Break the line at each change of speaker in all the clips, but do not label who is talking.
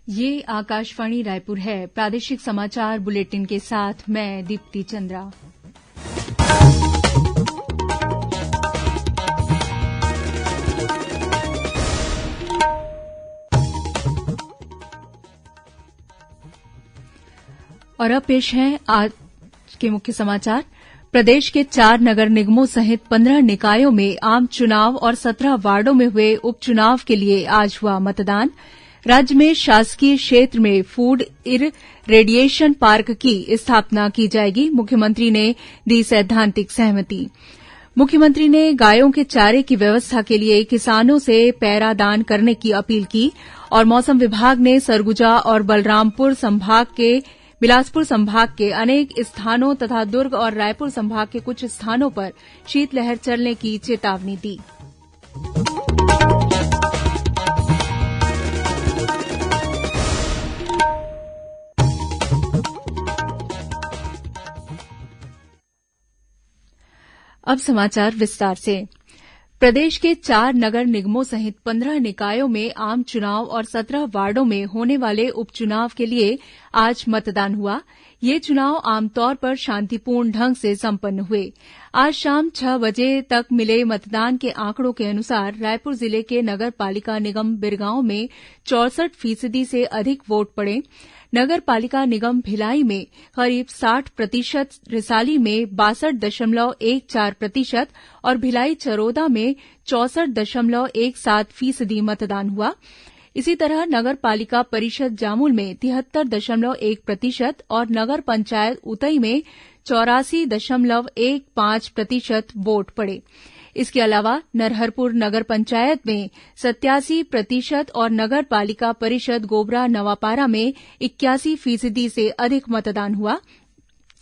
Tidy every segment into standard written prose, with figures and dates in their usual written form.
ये आकाशवाणी रायपुर है। प्रादेशिक समाचार बुलेटिन के साथ मैं दीप्ति चंद्रा। और अब पेश है आज के मुख्य समाचार। प्रदेश के 4 नगर निगमों सहित 15 निकायों में आम चुनाव और 17 वार्डों में हुए उपचुनाव के लिए आज हुआ मतदान। राज्य में शासकीय क्षेत्र में फूड इररेडिएशन पार्क की स्थापना की जाएगी। मुख्यमंत्री ने दी सैद्धांतिक सहमति। मुख्यमंत्री ने गायों के चारे की व्यवस्था के लिए किसानों से पैरा दान करने की अपील की। और मौसम विभाग ने सरगुजा और बिलासपुर संभाग के अनेक स्थानों तथा दुर्ग और रायपुर संभाग के कुछ स्थानों पर शीतलहर चलने की चेतावनी दी। अब समाचार विस्तार से। प्रदेश के 4 नगर निगमों सहित 15 निकायों में आम चुनाव और 17 वार्डों में होने वाले उपचुनाव के लिए आज मतदान हुआ। ये चुनाव आमतौर पर शांतिपूर्ण ढंग से संपन्न हुए। आज शाम 6 बजे तक मिले मतदान के आंकड़ों के अनुसार रायपुर जिले के नगर पालिका निगम बिरगांव में 64% से अधिक वोट पड़े। नगर पालिका निगम भिलाई में करीब 60%, रिसाली में 62.14% और भिलाई चरोदा में 64.17% मतदान हुआ। इसी तरह नगर पालिका परिषद जामुल में 73.1% और नगर पंचायत उतई में 84.15% वोट पड़े। इसके अलावा नरहरपुर नगर पंचायत में 87% और नगर पालिका परिषद गोबरा नवापारा में 81% से अधिक मतदान हुआ।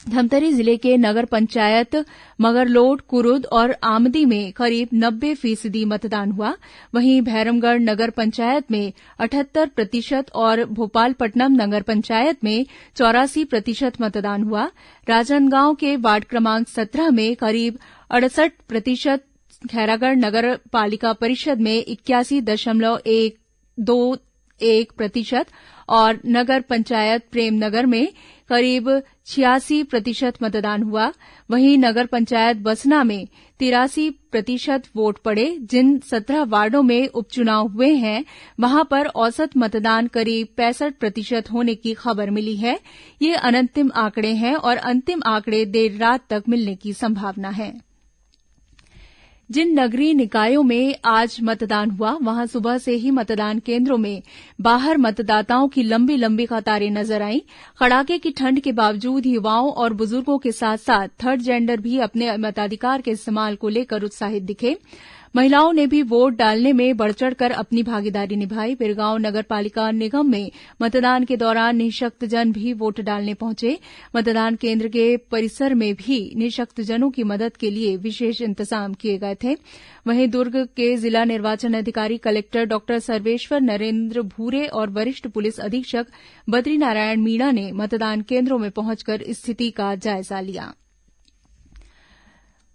धमतरी जिले के नगर पंचायत मगरलोड, कुरुद और आमदी में करीब 90% मतदान हुआ। वहीं भैरमगढ़ नगर पंचायत में 78% और भोपालपट्टनम नगर पंचायत में 84% मतदान हुआ। राजनांदगांव के वार्ड क्रमांक 17 में करीब 68%, खैरागढ़ नगर पालिका परिषद में 81.121% और नगर पंचायत प्रेमनगर में करीब 86% मतदान हुआ। वहीं नगर पंचायत बसना में 83% वोट पड़े। जिन 17 वार्डों में उपचुनाव हुए हैं वहां पर औसत मतदान करीब 65% होने की खबर मिली है। ये अनंतिम आंकड़े हैं और अंतिम आंकड़े देर रात तक मिलने की संभावना है। जिन नगरीय निकायों में आज मतदान हुआ वहां सुबह से ही मतदान केन्द्रों में बाहर मतदाताओं की लंबी लंबी कतारें नजर आईं। कड़ाके की ठंड के बावजूद युवाओं और बुजुर्गों के साथ साथ थर्ड जेंडर भी अपने मताधिकार के इस्तेमाल को लेकर उत्साहित दिखे। महिलाओं ने भी वोट डालने में बढ़ चढ़कर अपनी भागीदारी निभाई। बिरगांव नगर पालिका निगम में मतदान के दौरान निःशक्तजन भी वोट डालने पहुंचे। मतदान केन्द्र के परिसर में भी निःशक्तजनों की मदद के लिए विशेष इंतजाम किए गए थे। वहीं दुर्ग के जिला निर्वाचन अधिकारी कलेक्टर डॉक्टर सर्वेश्वर नरेन्द्र भूरे और वरिष्ठ पुलिस अधीक्षक बद्रीनारायण मीणा ने मतदान केन्द्रों में पहुंचकर स्थिति का जायजा लिया।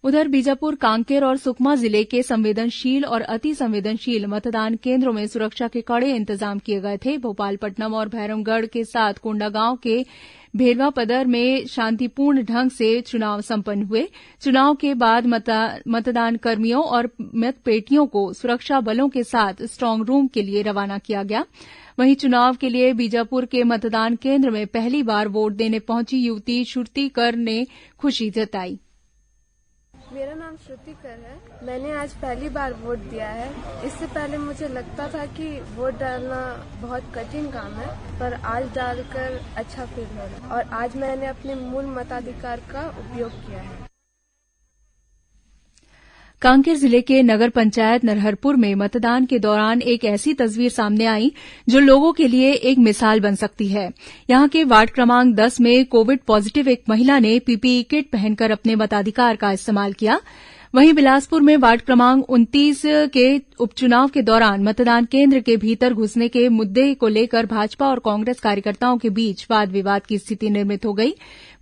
उधर बीजापुर, कांकेर और सुकमा जिले के संवेदनशील और अति संवेदनशील मतदान केन्द्रों में सुरक्षा के कड़े इंतजाम किए गए थे। भोपालपट्टनम और भैरमगढ़ के साथ कोंडागांव के भेरवापदर में शांतिपूर्ण ढंग से चुनाव संपन्न हुए। चुनाव के बाद मतदान कर्मियों और मतपेटियों को सुरक्षा बलों के साथ स्ट्रांग रूम के लिए रवाना किया गया। वहीं चुनाव के लिए बीजापुर के मतदान केन्द्र में पहली बार वोट देने पहुंची युवती श्रुतिकर ने खुशी जताई।
मेरा नाम श्रुतिकर है। मैंने आज पहली बार वोट दिया है। इससे पहले मुझे लगता था कि वोट डालना बहुत कठिन काम है, पर आज डालकर अच्छा फील हो रहा है और आज मैंने अपने मूल मताधिकार का उपयोग किया है।
कांकेर जिले के नगर पंचायत नरहरपुर में मतदान के दौरान एक ऐसी तस्वीर सामने आई जो लोगों के लिए एक मिसाल बन सकती है। यहां के वार्ड क्रमांक 10 में कोविड पॉजिटिव एक महिला ने पीपीई किट पहनकर अपने मताधिकार का इस्तेमाल किया। वहीं बिलासपुर में वार्ड क्रमांक 29 के उपचुनाव के दौरान मतदान केन्द्र के भीतर घुसने के मुद्दे को लेकर भाजपा और कांग्रेस कार्यकर्ताओं के बीच वाद विवाद की स्थिति निर्मित हो गई।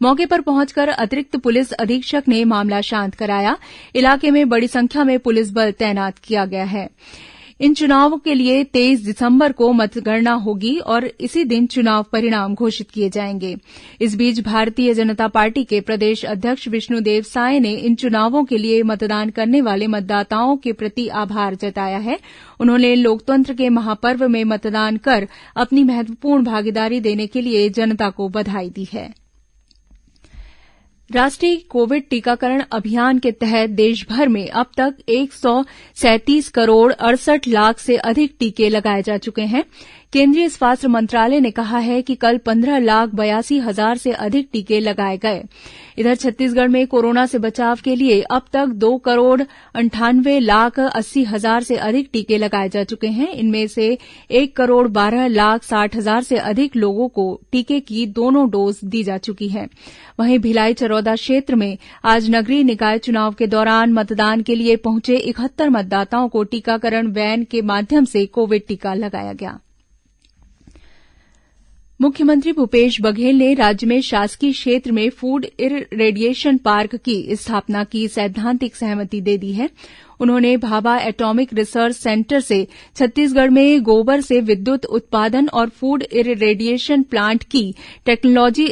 मौके पर पहुंचकर अतिरिक्त पुलिस अधीक्षक ने मामला शांत कराया। इलाके में बड़ी संख्या में पुलिस बल तैनात किया गया है। इन चुनावों के लिए 23 दिसंबर को मतगणना होगी और इसी दिन चुनाव परिणाम घोषित किए जाएंगे। इस बीच भारतीय जनता पार्टी के प्रदेश अध्यक्ष विष्णुदेव साय ने इन चुनावों के लिए मतदान करने वाले मतदाताओं के प्रति आभार जताया है। उन्होंने लोकतंत्र के महापर्व में मतदान कर अपनी महत्वपूर्ण भागीदारी देने के लिए जनता को बधाई दी है। राष्ट्रीय कोविड टीकाकरण अभियान के तहत देशभर में अब तक 137 करोड़ 68 लाख से अधिक टीके लगाए जा चुके हैं। केंद्रीय स्वास्थ्य मंत्रालय ने कहा है कि कल 15,82,000 से अधिक टीके लगाए गए। इधर छत्तीसगढ़ में कोरोना से बचाव के लिए अब तक 2 करोड़ 98 लाख 80 हजार से अधिक टीके लगाए जा चुके हैं। इनमें से 1 करोड़ 12 लाख 60 हजार से अधिक लोगों को टीके की दोनों डोज दी जा चुकी है। वहीं भिलाई चरौदा क्षेत्र में आज नगरीय निकाय चुनाव के दौरान मतदान के लिए पहुंचे 71 मतदाताओं को टीकाकरण वैन के माध्यम से कोविड टीका लगाया गया। मुख्यमंत्री भूपेश बघेल ने राज्य में शासकीय क्षेत्र में फूड इररेडिएशन पार्क की स्थापना की सैद्धांतिक सहमति दे दी है। उन्होंने भाभा एटॉमिक रिसर्च सेंटर से छत्तीसगढ़ में गोबर से विद्युत उत्पादन और फूड इररेडिएशन प्लांट की टेक्नोलॉजी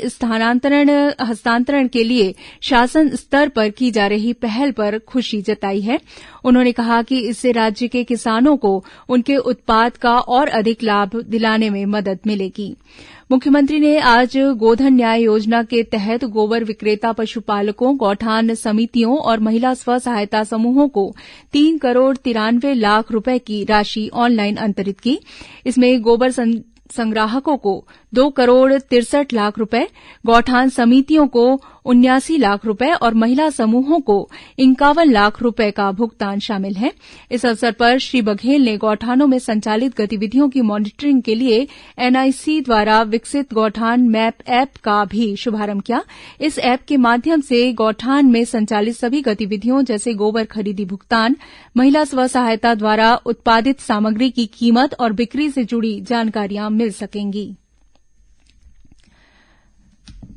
हस्तांतरण के लिए शासन स्तर पर की जा रही पहल पर खुशी जताई है। उन्होंने कहा कि इससे राज्य के किसानों को उनके उत्पाद का और अधिक लाभ दिलाने में मदद मिलेगी। मुख्यमंत्री ने आज गोधन न्याय योजना के तहत गोबर विक्रेता पशुपालकों, गौठान समितियों और महिला स्व सहायता समूहों को 3 करोड़ 93 लाख रुपए की राशि ऑनलाइन अंतरित की। इसमें गोबर संग्राहकों को 2 करोड़ 63 लाख रुपए, गौठान समितियों को 79 लाख रुपए और महिला समूहों को 51 लाख रुपए का भुगतान शामिल है। इस अवसर पर श्री बघेल ने गौठानों में संचालित गतिविधियों की मॉनिटरिंग के लिए एनआईसी द्वारा विकसित गौठान मैप ऐप का भी शुभारंभ किया। इस ऐप के माध्यम से गौठान में संचालित सभी गतिविधियों जैसे गोबर खरीदी भुगतान, महिला स्व सहायता द्वारा उत्पादित सामग्री की कीमत और बिक्री से जुड़ी जानकारियां मिल सकेंगी।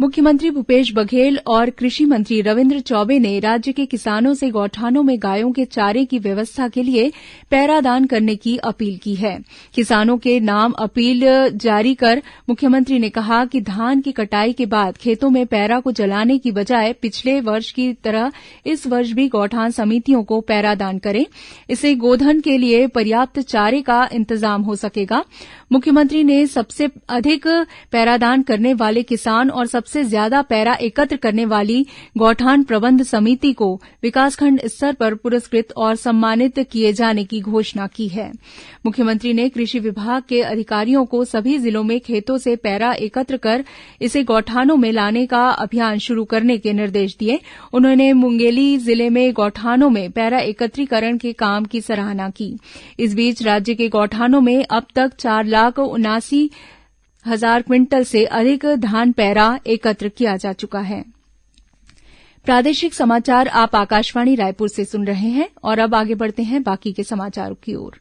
मुख्यमंत्री भूपेश बघेल और कृषि मंत्री रविन्द्र चौबे ने राज्य के किसानों से गौठानों में गायों के चारे की व्यवस्था के लिए पैरादान करने की अपील की है। किसानों के नाम अपील जारी कर मुख्यमंत्री ने कहा कि धान की कटाई के बाद खेतों में पैरा को जलाने की बजाय पिछले वर्ष की तरह इस वर्ष भी गौठान समितियों को पैरादान करें। इससे गोधन के लिए पर्याप्त चारे का इंतजाम हो सकेगा। मुख्यमंत्री ने सबसे अधिक पैरादान करने वाले किसान और सबसे ज्यादा पैरा एकत्र करने वाली गौठान प्रबंध समिति को विकासखंड स्तर पर पुरस्कृत और सम्मानित किए जाने की घोषणा की है। मुख्यमंत्री ने कृषि विभाग के अधिकारियों को सभी जिलों में खेतों से पैरा एकत्र कर इसे गौठानों में लाने का अभियान शुरू करने के निर्देश दिए। उन्होंने मुंगेली जिले में गौठानों में पैरा एकत्रीकरण के काम की सराहना की। इस बीच राज्य के गौठानों में अब तक 4,79,000 क्विंटल से अधिक धान पैरा एकत्र किया जा चुका है। प्रादेशिक समाचार आप आकाशवाणी रायपुर से सुन रहे हैं और अब आगे बढ़ते हैं बाकी के समाचारों की ओर।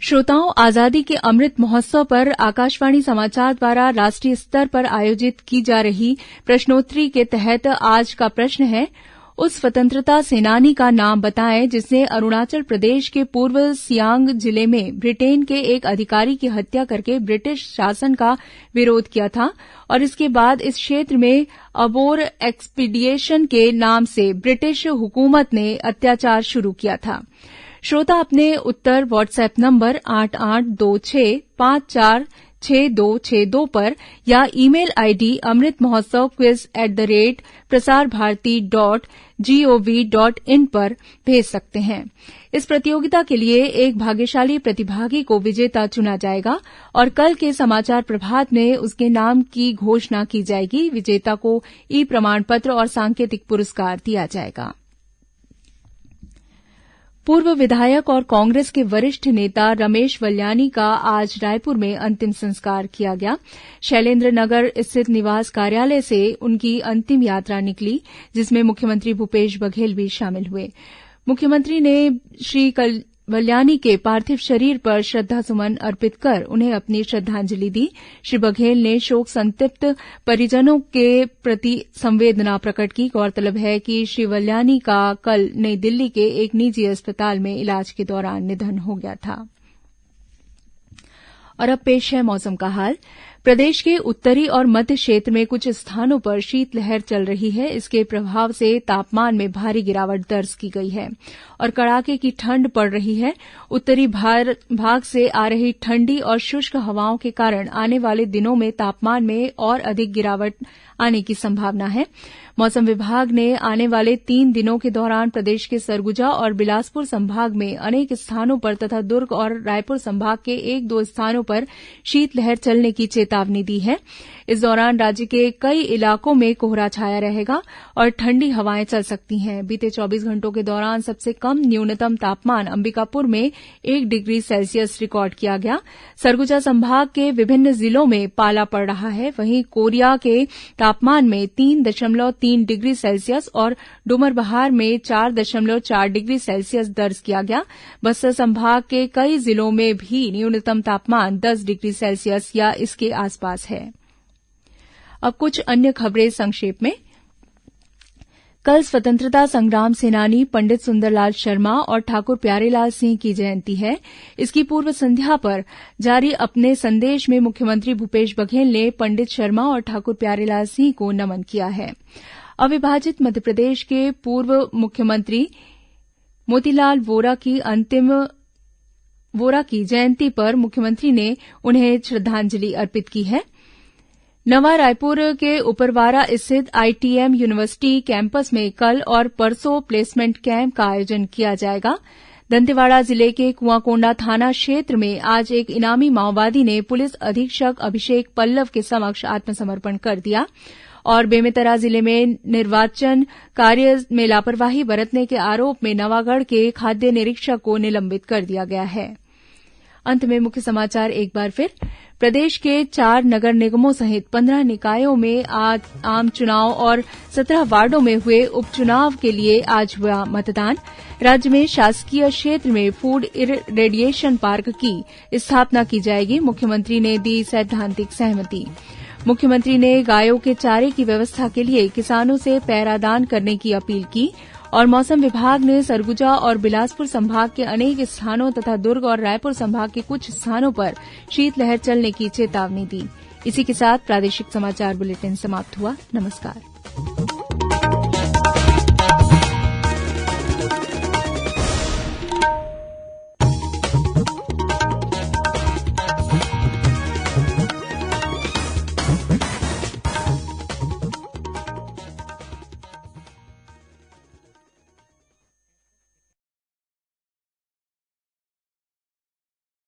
श्रोताओं, आजादी के अमृत महोत्सव पर आकाशवाणी समाचार द्वारा राष्ट्रीय स्तर पर आयोजित की जा रही प्रश्नोत्तरी के तहत आज का प्रश्न है, उस स्वतंत्रता सेनानी का नाम बताएं जिसने अरुणाचल प्रदेश के पूर्व सियांग जिले में ब्रिटेन के एक अधिकारी की हत्या करके ब्रिटिश शासन का विरोध किया था और इसके बाद इस क्षेत्र में अबोर एक्सपीडिशन के नाम से ब्रिटिश हुकूमत ने अत्याचार शुरू किया था। श्रोता अपने उत्तर व्हाट्सएप नंबर 8826546262 पर या ईमेल आईडी amritmahotsav@prasarbharati.gov.in पर भेज सकते हैं। इस प्रतियोगिता के लिए एक भाग्यशाली प्रतिभागी को विजेता चुना जाएगा और कल के समाचार प्रभात में उसके नाम की घोषणा की जाएगी। विजेता को ई प्रमाण पत्र और सांकेतिक पुरस्कार दिया जाएगा। पूर्व विधायक और कांग्रेस के वरिष्ठ नेता रमेश वल्यानी का आज रायपुर में अंतिम संस्कार किया गया। शैलेन्द्र नगर स्थित निवास कार्यालय से उनकी अंतिम यात्रा निकली, जिसमें मुख्यमंत्री भूपेश बघेल भी शामिल हुए। मुख्यमंत्री ने श्री वल्यानी के पार्थिव शरीर पर श्रद्धासुमन अर्पित कर उन्हें अपनी श्रद्धांजलि दी। श्री बघेल ने शोक संतप्त परिजनों के प्रति संवेदना प्रकट की। गौरतलब है कि श्री वल्यानी का कल नई दिल्ली के एक निजी अस्पताल में इलाज के दौरान निधन हो गया था। और अब पेश है मौसम का हाल। प्रदेश के उत्तरी और मध्य क्षेत्र में कुछ स्थानों पर शीतलहर चल रही है। इसके प्रभाव से तापमान में भारी गिरावट दर्ज की गई है और कड़ाके की ठंड पड़ रही है। उत्तरी भाग से आ रही ठंडी और शुष्क हवाओं के कारण आने वाले दिनों में तापमान में और अधिक गिरावट आने की संभावना है। मौसम विभाग ने आने वाले 3 दिनों के दौरान प्रदेश के सरगुजा और बिलासपुर संभाग में अनेक स्थानों पर तथा दुर्ग और रायपुर संभाग के 1-2 स्थानों पर शीतलहर चलने की चेतावनी दी है। इस दौरान राज्य के कई इलाकों में कोहरा छाया रहेगा और ठंडी हवाएं चल सकती हैं। बीते 24 घंटों के दौरान सबसे कम न्यूनतम तापमान अंबिकापुर में 1 डिग्री सेल्सियस रिकॉर्ड किया गया। सरगुजा संभाग के विभिन्न जिलों में पाला पड़ रहा है। वहीं कोरिया के तापमान में 3.3 डिग्री सेल्सियस और डुमरबहार में 4.4 डिग्री सेल्सियस दर्ज किया गया। बस्तर संभाग के कई जिलों में भी न्यूनतम तापमान 10 डिग्री सेल्सियस या इसके आसपास है। अब कुछ अन्य खबरें संक्षेप में। कल स्वतंत्रता संग्राम सेनानी पंडित सुंदरलाल शर्मा और ठाकुर प्यारेलाल सिंह की जयंती है। इसकी पूर्व संध्या पर जारी अपने संदेश में मुख्यमंत्री भूपेश बघेल ने पंडित शर्मा और ठाकुर प्यारेलाल सिंह को नमन किया है। अविभाजित मध्यप्रदेश के पूर्व मुख्यमंत्री मोतीलाल वोरा की जयंती पर मुख्यमंत्री ने उन्हें श्रद्धांजलि अर्पित की है। नवा रायपुर के उपरवारा स्थित आईटीएम यूनिवर्सिटी कैंपस में कल और परसों प्लेसमेंट कैंप का आयोजन किया जाएगा। दंतेवाड़ा जिले के कुआंकोंडा थाना क्षेत्र में आज एक इनामी माओवादी ने पुलिस अधीक्षक अभिषेक पल्लव के समक्ष आत्मसमर्पण कर दिया। और बेमेतरा जिले में निर्वाचन कार्य में लापरवाही बरतने के आरोप में नवागढ़ के खाद्य निरीक्षक को निलंबित कर दिया गया है। अंत में मुख्य समाचार एक बार फिर। प्रदेश के 4 नगर निगमों सहित 15 निकायों में आज आम चुनाव और 17 वार्डों में हुए उपचुनाव के लिए आज हुआ मतदान। राज्य में शासकीय क्षेत्र में फूड इरेडिएशन पार्क की स्थापना की जाएगी। मुख्यमंत्री ने दी सैद्धांतिक सहमति। मुख्यमंत्री ने गायों के चारे की व्यवस्था के लिए किसानों से पैरादान करने की अपील की। और मौसम विभाग ने सरगुजा और बिलासपुर संभाग के अनेक स्थानों तथा दुर्ग और रायपुर संभाग के कुछ स्थानों पर शीतलहर चलने की चेतावनी दी। इसी के साथ प्रादेशिक समाचार बुलेटिन समाप्त हुआ। नमस्कार।